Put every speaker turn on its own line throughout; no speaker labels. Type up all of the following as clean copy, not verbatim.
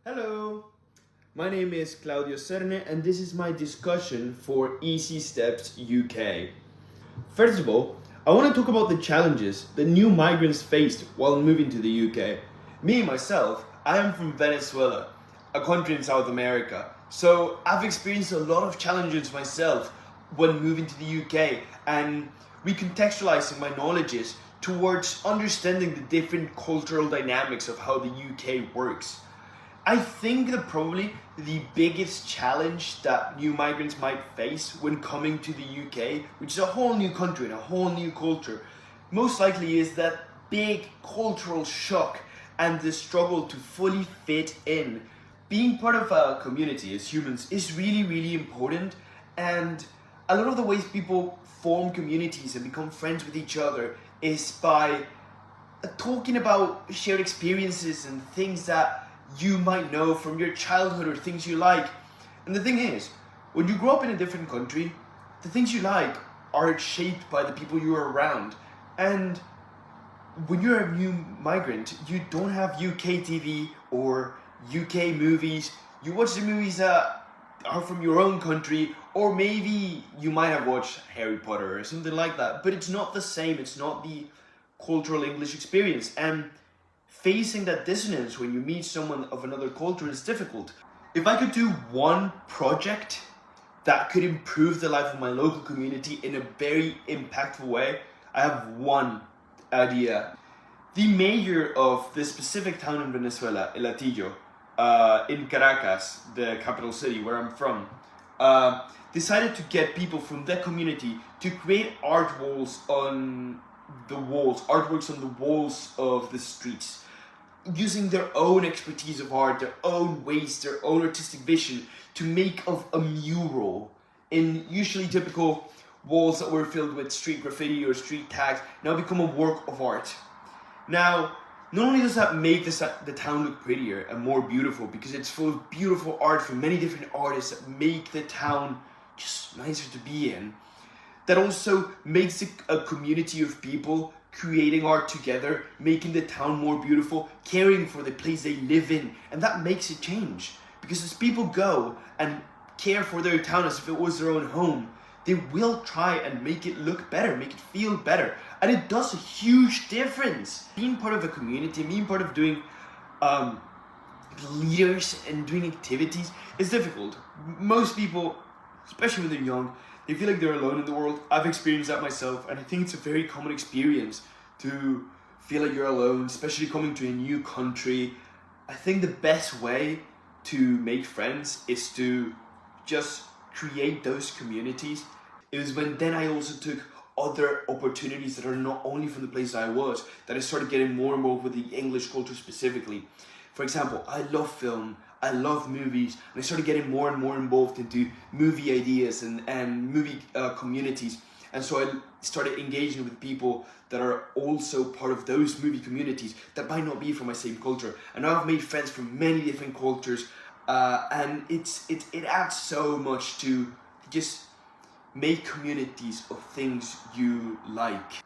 Hello, my name is Claudio Cerne and this is my discussion for EasyStepUK. First of all, I want to talk about the challenges that new migrants faced while moving to the UK. Me, myself, I am from Venezuela, a country in South America, so I've experienced a lot of challenges myself when moving to the UK and recontextualizing my knowledges towards understanding the different cultural dynamics of how the UK works. I think that probably the biggest challenge that new migrants might face when coming to the UK, which is a whole new country and a whole new culture, most likely is that big cultural shock and the struggle to fully fit in. Being part of a community as humans is really, really important, and a lot of the ways people form communities and become friends with each other is by talking about shared experiences and things that you might know from your childhood or things you like. And the thing is, when you grow up in a different country, the things you like are shaped by the people you're around. And when you're a new migrant, you don't have UK TV or UK movies. You watch the movies that are from your own country, or maybe you might have watched Harry Potter or something like that, but it's not the same. It's not the cultural English experience. And facing that dissonance when you meet someone of another culture is difficult. If I could do one project that could improve the life of my local community in a very impactful way, I have one idea. The mayor of the specific town in Venezuela, El Hatillo, in Caracas, the capital city where I'm from, decided to get people from that community to create artworks on the walls of the streets, using their own expertise of art, their own ways, their own artistic vision to make of a mural in usually typical walls that were filled with street graffiti or street tags now become a work of art. Now, not only does that make the town look prettier and more beautiful because it's full of beautiful art from many different artists that make the town just nicer to be in, that also makes a community of people creating art together, making the town more beautiful, caring for the place they live in, and that makes a change. Because as people go and care for their town as if it was their own home, they will try and make it look better, make it feel better, and it does a huge difference. Being part of a community, being part of doing leaders and doing activities is difficult. Most people, especially when they're young, they feel like they're alone in the world. I've experienced that myself, and I think it's a very common experience to feel like you're alone, especially coming to a new country. I think the best way to make friends is to just create those communities. It was when then I also took other opportunities that are not only from the place I was, that I started getting more involved with the English culture specifically. For example, I love film, I love movies, and I started getting more and more involved into movie ideas and movie communities. And so I started engaging with people that are also part of those movie communities that might not be from my same culture. And now I've made friends from many different cultures, and it adds so much to just make communities of things you like.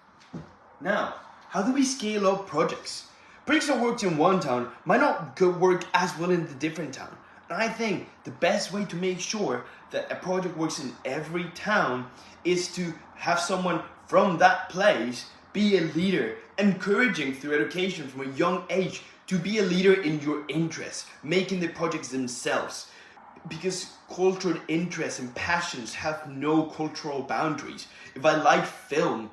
Now, how do we scale up projects? Projects that worked in one town might not work as well in the different town. And I think the best way to make sure that a project works in every town is to have someone from that place be a leader, encouraging through education from a young age to be a leader in your interests, making the projects themselves. Because cultural interests and passions have no cultural boundaries. If I like film,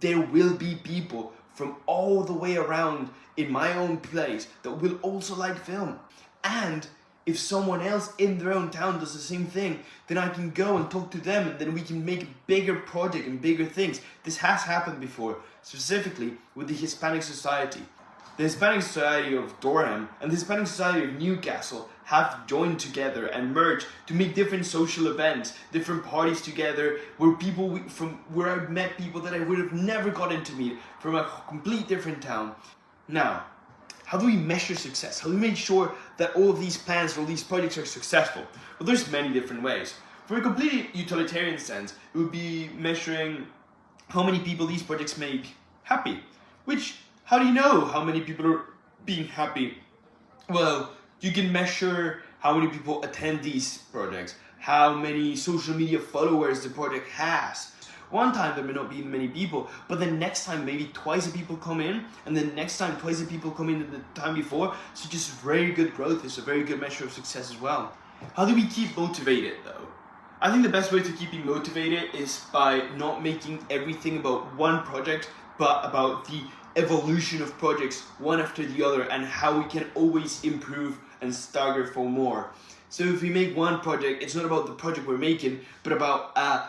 there will be people from all the way around in my own place that will also like film. And if someone else in their own town does the same thing, then I can go and talk to them, and then we can make a bigger project and bigger things. This has happened before, specifically with the Hispanic Society. The Hispanic Society of Durham and the Hispanic Society of Newcastle have joined together and merged to make different social events, different parties together, where where I met people that I would have never gotten to meet from a complete different town. Now, how do we measure success? How do we make sure that all of these plans, all these projects are successful? Well, there's many different ways. For a completely utilitarian sense, it would be measuring how many people these projects make happy. How do you know how many people are being happy? Well, You can measure how many people attend these projects, how many social media followers the project has. One time there may not be many people, but the next time maybe twice the people come in, and the next time twice the people come in the time before. So just very good growth is a very good measure of success as well. How do we keep motivated though? I think the best way to keep you motivated is by not making everything about one project, but about the evolution of projects one after the other and how we can always improve and stagger for more. So if we make one project, it's not about the project we're making, but about a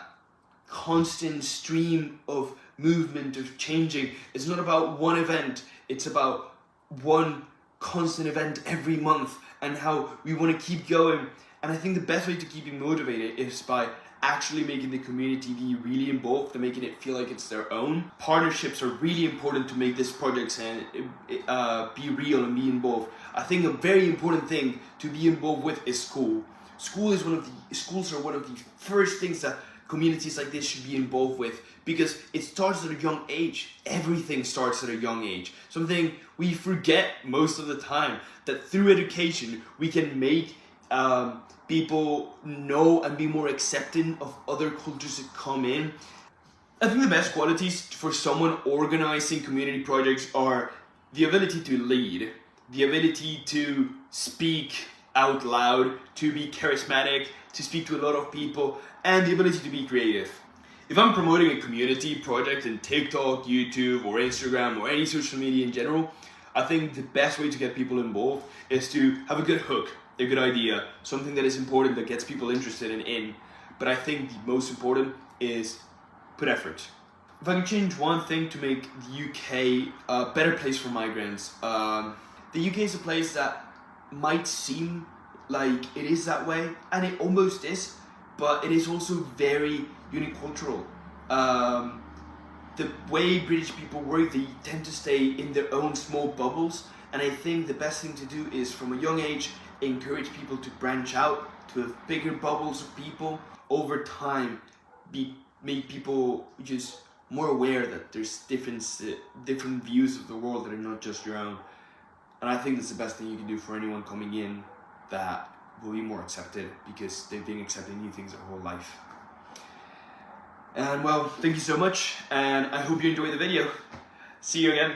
constant stream of movement, of changing. It's not about one event, it's about one constant event every month and how we want to keep going. And I think the best way to keep you motivated is by actually making the community be really involved and making it feel like it's their own. Partnerships are really important to make this project be real and be involved. I think a very important thing to be involved with is school. Schools are one of the first things that communities like this should be involved with, because it starts at a young age. Everything starts at a young age. Something we forget most of the time, that through education we can make people know and be more accepting of other cultures that come in. I think the best qualities for someone organizing community projects are the ability to lead, the ability to speak out loud, to be charismatic, to speak to a lot of people, and the ability to be creative. If I'm promoting a community project in TikTok, YouTube, or Instagram, or any social media in general, I think the best way to get people involved is to have a good hook, a good idea, something that is important, that gets people interested in. But I think the most important is put effort. If I can change one thing to make the UK a better place for migrants, the UK is a place that might seem like it is that way, and it almost is, but it is also very unicultural. The way British people work, they tend to stay in their own small bubbles, and I think the best thing to do is from a young age encourage people to branch out to have bigger bubbles of people. Over time, make people just more aware that there's different views of the world that are not just your own. And I think that's the best thing you can do for anyone coming in, that will be more accepted, because they've been accepting new things their whole life. And well, thank you so much, and I hope you enjoyed the video. See you again.